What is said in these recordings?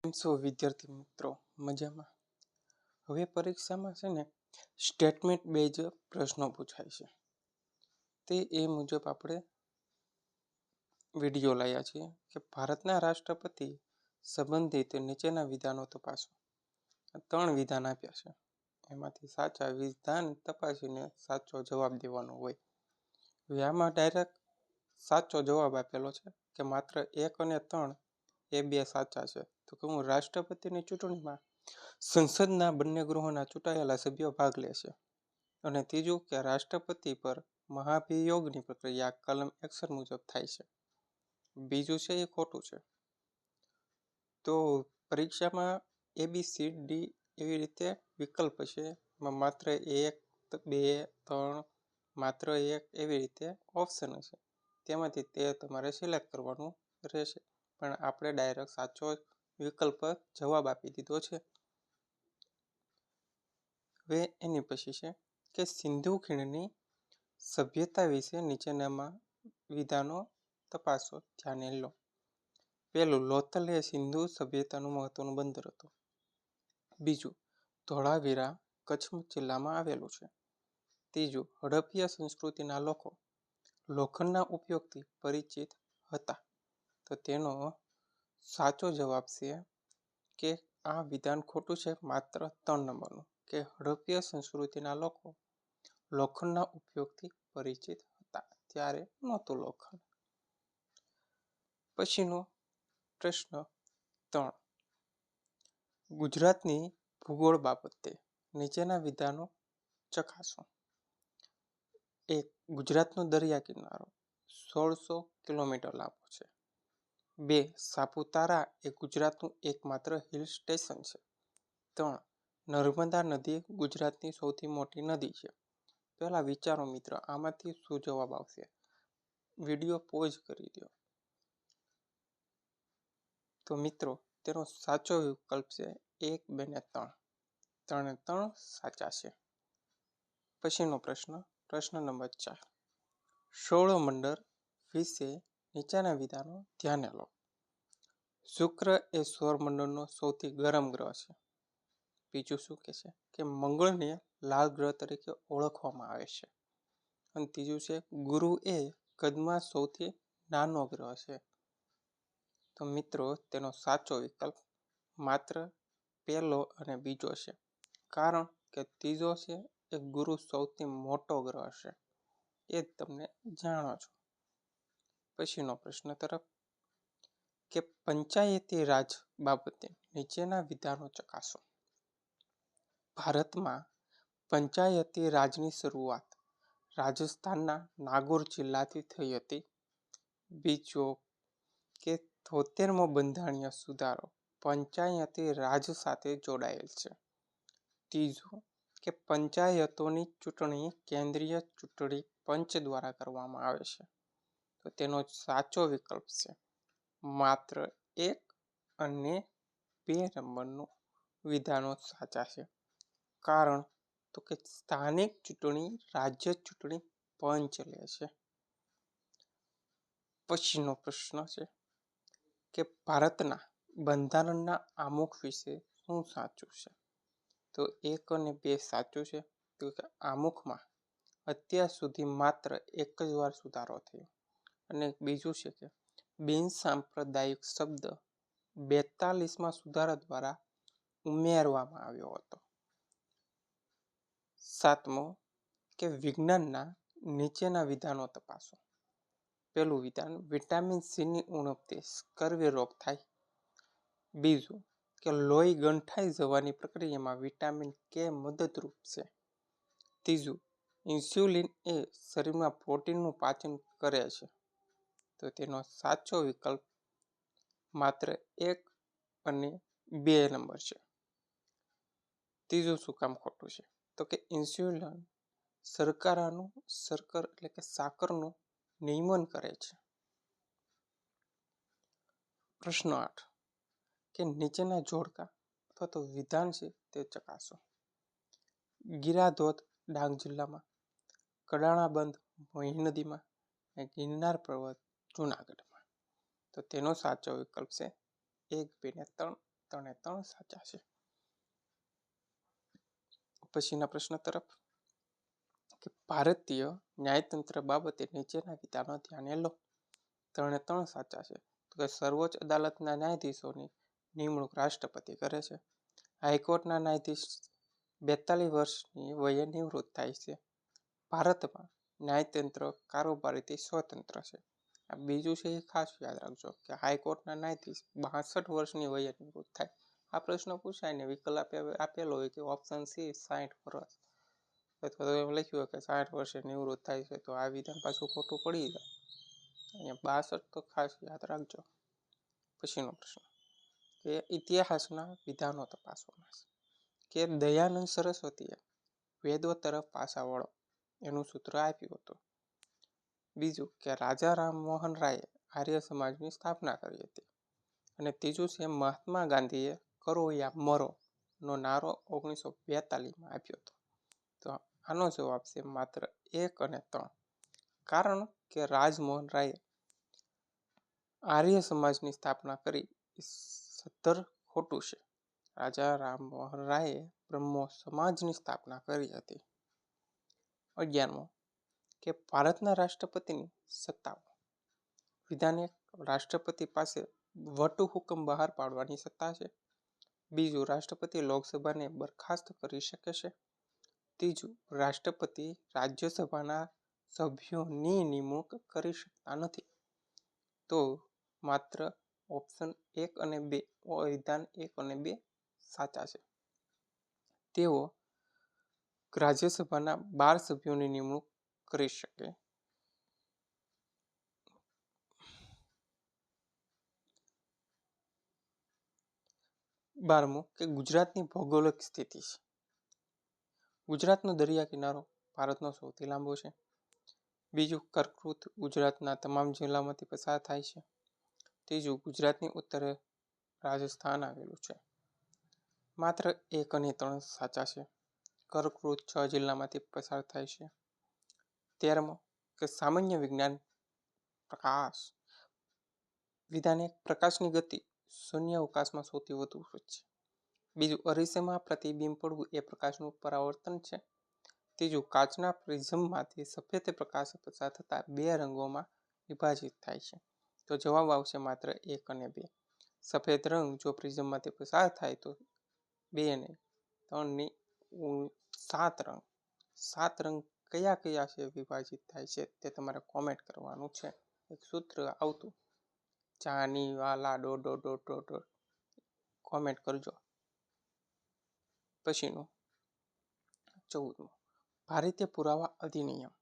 વિદ્યાર્થી મિત્રો મજામાં. હવે પરીક્ષામાં છે ને સ્ટેટમેન્ટ બેઝ પ્રશ્નો પૂછાય છે. તે એ મુજબ આપણે વિડીયો લાવ્યા છીએ કે ભારતના રાષ્ટ્રપતિ સંબંધિત નીચેના વિધાનો તપાસો. 3 વિધાન આપ્યા છે. એમાંથી સાચા વિધાન તપાસીને સાચો જવાબ દેવાનો હોય. હવે આમાં ડાયરેક્ટ સાચો જવાબ આપેલો છે કે માત્ર 1 અને 3 એ 2 સાચા છે. તો કે હું રાષ્ટ્રપતિની ચૂંટણીમાં સંસદના બંને ગૃહોના ચૂંટાયેલા સભ્યો ભાગ લેશે. અને ત્રીજું કે રાષ્ટ્રપતિ પર મહાભિયોગની પ્રક્રિયા કલમ 61 મુજબ થાય છે. બીજું છે એ ખોટું છે. તો પરીક્ષામાં ABCD એવી રીતે વિકલ્પ છે. એમાં માત્ર 1, 2, 3, માત્ર 1 એવી રીતે ઓપ્શન છે. તેમાંથી તે તમારે સિલેક્ટ કરવાનું રહેશે. પણ આપણે ડાયરેક્ટ સાચો વિકલ્પ જવાબ આપી દીધો છે. હવે એની પછી છે કે સિંધુ ખીણની સભ્યતા વિશે નીચેનામાં વિધાનો તપાસો, ધ્યાને લો. પહેલું, લોથલ એ સિંધુ સભ્યતાનું મહત્વનું બંદર હતું. બીજું, ધોળાવીરા કચ્છ જિલ્લામાં આવેલું છે. ત્રીજું, હડપ્પીય સંસ્કૃતિના લોકો લોખંડના ઉપયોગથી પરિચિત હતા. તો તેનો સાચો જવાબ છે કે આ વિધાન ખોટું છે, માત્ર 3 નંબરનું, કે હડપ્પીય સંસ્કૃતિના લોકો લોખંડના ઉપયોગથી પરિચિત હતા, ત્યારે નહોતું લોખંડ. પછીનો પ્રશ્ન 3, ગુજરાતની ભૂગોળ બાબતે નીચેના વિધાનો ચકાસો. 1, ગુજરાતનો દરિયા કિનારો 1600 કિલોમીટર લાંબો છે. 2, સાપુતારા એ ગુજરાતનું એકમાત્ર હિલ સ્ટેશન છે. 3, નર્મદા નદી ગુજરાતની સૌથી મોટી નદી છે. પહેલા વિચારો મિત્રો, આમાંથી શું જવાબ આવશે? વિડીયો પોઝ કરી દો. તો મિત્રો તેનો સાચો વિકલ્પ છે 1, 2 ને 3. 3 ને 3 સાચા છે. પછીનો પ્રશ્ન નંબર 4, સૌરમંડળ વિશે નીચેના વિધાનો ધ્યાને લો. શુક્ર એ સૌરમંડળનો સૌથી ગરમ ગ્રહ છે. બીજું શું કહે છે કે મંગળને લાલ ગ્રહ તરીકે ઓળખવામાં આવે છે. અને ત્રીજું છે ગુરુ એ કદમાં સૌથી નાનો ગ્રહ છે. તો મિત્રો તેનો સાચો વિકલ્પ માત્ર પહેલો અને બીજો છે, કારણ કે ત્રીજો છે એ ગુરુ સૌથી મોટો ગ્રહ છે, એ જ તમને જાણો છો. પછીનો પ્રશ્ન તરફ, કે પંચાયતી રાજ બાબતે નીચેના વિધાનો ચકાસો. ભારતમાં પંચાયતી રાજની શરૂઆત રાજસ્થાનના નાગોર જિલ્લાથી થઈ હતી. બીજો કે 73મો બંધારણીય સુધારો પંચાયતી રાજ સાથે જોડાયેલ છે. ત્રીજું કે પંચાયતોની ચૂંટણી કેન્દ્રીય ચૂંટણી પંચ દ્વારા કરવામાં આવે છે. તો તેનો સાચો વિકલ્પ છે માત્ર 1 અને 2 નંબરનું વિધાનો સાચા છે. કારણ તો કે સ્થાનિક ચૂંટણી રાજ્ય ચૂંટણી પંચ લે છે. પછીનો પ્રશ્ન છે કે ભારતના બંધારણના આમુખ વિશે શું સાચું છે? તો 1 અને 2 સાચું છે. તો કે આમુખમાં અત્યાર સુધી માત્ર એક જ વાર સુધારો થયો. અને બીજું છે કે બિન સાંપ્રદાયિક શબ્દ 42માં સુધારા દ્વારા ઉમેરવામાં આવ્યો હતો. 7મો કે વિજ્ઞાનના નીચેના વિધાનો તપાસો. પહેલું વિધાન, વિટામિન સીની ઉણપથી સ્કર્વી રોગ થાય. બીજું કે લોહી ગંઠાઈ જવાની પ્રક્રિયામાં વિટામિન કે મદદરૂપ છે. ત્રીજું, ઇન્સ્યુલિન એ શરીરમાં પ્રોટીનનું પાચન કરે છે. તો તેનો સાચો વિકલ્પ માત્ર 1 અને 2 નંબર છે. ત્રીજું શું કામ ખોટું છે? તો કે ઇન્સ્યુલિન સાકરનું નિયમન કરે છે. પ્રશ્ન 8, કે નીચેના જોડકા અથવા તો વિધાન છે તે ચકાસો. ગીરાધોધ ડાંગ જિલ્લામાં, કડાણા બંધ મોહી નદીમાં અને ગિરનાર પર્વત જૂનાગઢમાં. તો તેનો સાચો વિકલ્પ છે 1, 2 ને 3 ત્રણે સાચા છે. પછીના પ્રશ્ન તરફ કે ભારતીય ન્યાયતંત્ર બાબતે નીચેના વિધાનો ધ્યાને લો. ત્રણે સાચા છે. તો કે સર્વોચ્ચ અદાલતના ન્યાયાધીશોની નિમણૂક રાષ્ટ્રપતિ કરે છે. હાઈકોર્ટના ન્યાયાધીશ 42 વર્ષની વયે નિવૃત્ત થાય છે. ભારતમાં ન્યાયતંત્ર કારોબારીથી સ્વતંત્ર છે. આ બીજું છે એ ખાસ યાદ રાખજો કે હાઈકોર્ટના ન્યાયાધીશ 62 વર્ષની વયે નિવૃત્ત થાય. આ પ્રશ્ન પૂછાય ને વિકલ્પ આપેલો હોય કે ઓપ્શન સી 60 વર્ષ અથવા તો એમ લખ્યું હોય કે 60 વર્ષે નિવૃત્ત થાય છે તો આ વિધાન પાછું ખોટું પડી જાય. અહીંયા 62 તો ખાસ યાદ રાખજો. પછીનો પ્રશ્ન કે ઇતિહાસના વિધાનો તપાસવાના છે કે દયાનંદ સરસ્વતીએ વેદો તરફ પાછા વળો એનું સૂત્ર આપ્યું હતું. બીજું કે રાજા રામમોહન રાયે આર્ય સમાજની સ્થાપના કરી હતી. અને ત્રીજું છે મહાત્મા ગાંધીએ કરો યા મરો નો નારો 1942માં આપ્યો હતો. તો આનો જવાબ છે માત્ર 1 અને 3. કારણ કે રાજમોહન રાયે આર્ય સમાજની સ્થાપના કરી એ સત્તર ખોટું છે. રાજા રામમોહન રાયે બ્રહ્મો સમાજની સ્થાપના કરી હતી. 11મો કે ભારતના રાષ્ટ્રપતિની સત્તાઓ. વિધાન 1 રાષ્ટ્રપતિ પાસે વટહુકમ બહાર પાડવાની સત્તા છે. બીજું રાષ્ટ્રપતિ લોકસભાને બરખાસ્ત કરી શકે છે. ત્રીજું રાષ્ટ્રપતિ રાજ્યસભાના સભ્યોની નિમણૂક કરી શકતા નથી. તો માત્ર ઓપ્શન 1 અને 2 વિધાન 1 અને 2 સાચા છે. તેઓ રાજ્યસભાના 12 સભ્યોની નિમણૂક કરી શકે. 12મું કે ગુજરાતની ભૌગોલિક સ્થિતિ છે. ગુજરાતનો દરિયા કિનારો ભારતનો સૌથી લાંબો છે. બીજું કર્કવૃત ગુજરાતના તમામ જિલ્લામાંથી પસાર થાય છે. ત્રીજું ગુજરાતની ઉત્તરે રાજસ્થાન આવેલું છે. માત્ર 1 અને 3 સાચા છે. કર્કવૃત 6 જિલ્લામાંથી પસાર થાય છે. 13મો કે સામાન્ય વિજ્ઞાન પ્રકાશ. વિધાન 1 પ્રકાશની ગતિ શૂન્ય અવકાશમાં સૌથી વધુ છે. બીજું અરીસામાં પ્રતિબિંબ પડવું એ પ્રકાશનું પરાવર્તન છે. ત્રીજું કાચના પ્રિઝમમાંથી સફેદ પ્રકાશ પસાર થતા 2 રંગોમાં વિભાજિત થાય છે. તો જવાબ આવશે માત્ર 1 અને 2. સફેદ રંગ જો પ્રિઝમમાંથી પસાર થાય તો 2 નહીં 3 ની 7 રંગ. 7 રંગ કયા કયા છે વિભાજિત થાય છે તે તમારે કોમેન્ટ કરવાનું છે. એક સૂત્ર આવતું ચાની વાલા ડોટ કોમેન્ટ કરજો. પછીનું 14મું ભારતીય પુરાવા અધિનિયમ.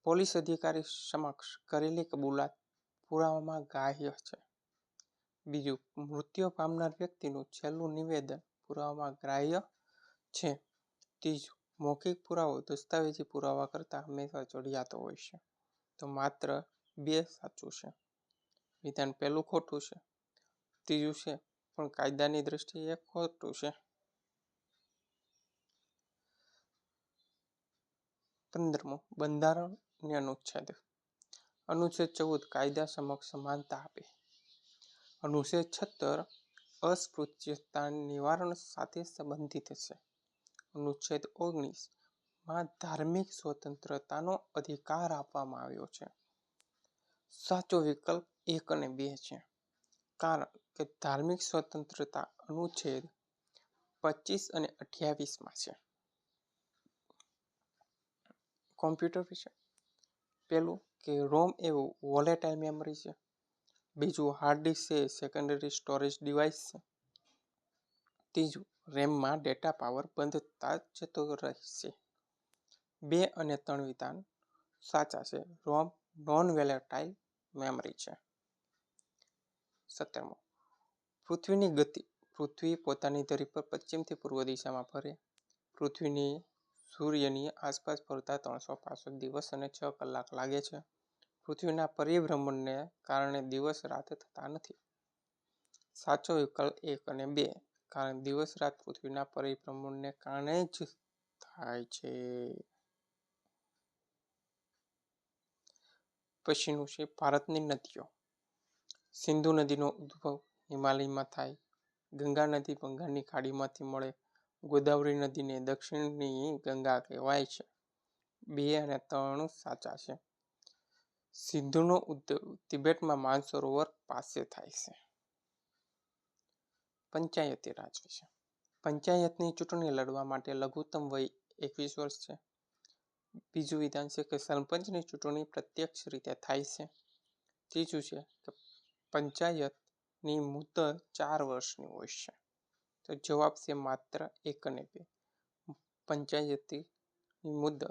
પોલીસ અધિકારી સમક્ષ કરેલી કબૂલાત પુરાવામાં ગ્રાહ્ય છે. બીજું મૃત્યુ પામનાર વ્યક્તિનું છેલ્લું નિવેદન પુરાવામાં ગ્રાહ્ય છે. ત્રીજું મૌખિક પુરાવો દસ્તાવેજી પુરાવા કરતાં હંમેશા ચડિયાતો હોય છે. તો માત્ર 2 સાચું છે. વિધાન પહેલું ખોટું છે. ત્રીજું છે પણ કાયદાની દ્રષ્ટિએ ખોટું છે. 15મું બંધારણીય અનુચ્છેદ. અનુચ્છેદ 14 કાયદા સમક્ષ સમાનતા આપે. અનુચ્છેદ 76 અસ્પૃશ્યતા નિવારણ સાથે સંબંધિત છે. અનુચ્છેદ 19 માં ધાર્મિક સ્વતંત્રતાનો અધિકાર આપવામાં આવ્યો છે. સાચો વિકલ્પ 1 અને 2 છે. કારણ કે ધાર્મિક સ્વતંત્રતા અનુચ્છેદ 25 અને 28માં છે. કોમ્પ્યુટર વિશે. પહેલું કે રોમ એ વોલેટાઇલ મેમરી છે. બીજું હાર્ડ ડિસ્ક એ સેકન્ડરી સ્ટોરેજ ડિવાઇસ છે. ત્રીજું રેમમાં ડેટા પાવર બંધતા જતો રહેશે. 2 અને 3 વિધાન સાચા છે. રોમ નોન વોલેટાઇલ મેમરી છે. 17મું પૃથ્વીની ગતિ. પૃથ્વી પોતાની ધરી પર પશ્ચિમથી પૂર્વ દિશામાં ફરે. પૃથ્વીની સૂર્યની આસપાસ ફરતા 365 દિવસ અને 6 કલાક લાગે છે. પૃથ્વીના પરિભ્રમણને કારણે દિવસ રાત થતા નથી. સાચો વિકલ્પ 1 અને 2. કારણ દિવસ રાત પૃથ્વીના પરિભ્રમણને કારણે જ થાય છે. પછીનું છે ભારતની નદીઓ. સિંધુ નદીનો ઉદ્ભવ હિમાલયમાં થાય. ગંગા નદી બંગાળની ખાડીમાંથી મળે. ગોદાવરી નદીને દક્ષિણની ગંગા કહેવાય છે. 2 અને 3 સાચા છે. સિંધુનો ઉદ્ભવ તિબેટમાં માનસરોવર પાસે થાય છે. પંચાયતી રાજ વિશે. પંચાયતની ચૂંટણી લડવા માટે લઘુત્તમ વય 21 વર્ષ છે. બીજું વિધાન છે કે સરપંચની ચૂંટણી પ્રત્યક્ષ રીતે થાય છે. ત્રીજું છે કે પંચાયતની મુદત 4 વર્ષની હોય છે. તો જવાબ છે માત્ર 1 અને 2. પંચાયતની મુદત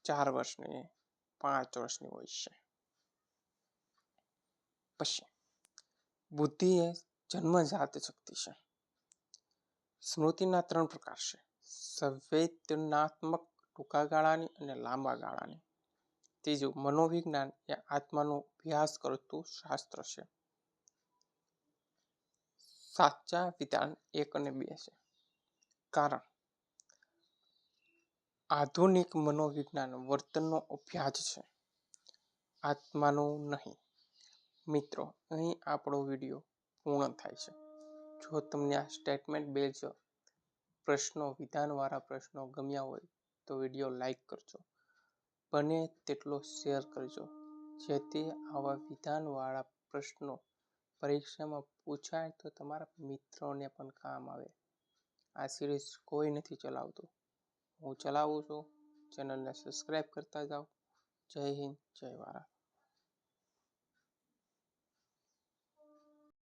4 વર્ષની 5 વર્ષની હોય છે. પછી બુદ્ધિ એ જન્મજાત શક્તિ છે. સ્મૃતિના 3 પ્રકાર છે. સંવેદનાત્મક, ટૂંકા ગાળાની અને લાંબા ગાળાની. ત્રીજું, મનોવિજ્ઞાન એ આત્માનો અભ્યાસ કરતું શાસ્ત્ર છે. સાચા વિધાન 1 અને 2 છે. કારણ આધુનિક મનોવિજ્ઞાન વર્તનનો અભ્યાસ છે, આત્માનો નહીં. મિત્રો, અહીં આપણો વિડીયો પૂર્ણ થાય છે. જો તમને આ સ્ટેટમેન્ટ બેઝ પ્રશ્નો, વિધાનવાળા પ્રશ્નો ગમ્યા હોય તો વિડીયો લાઈક કરજો. બને તેટલો શેર કરજો, જેથી આવા વિધાનવાળા પ્રશ્નો પરીક્ષામાં પૂછાય તો તમારા મિત્રોને પણ કામ આવે. આ સિરીઝ કોઈ નથી ચલાવતું, હું ચલાવું છું. ચેનલને સબસ્ક્રાઈબ કરતા જાઓ. જય હિન્દ, જય ભારત.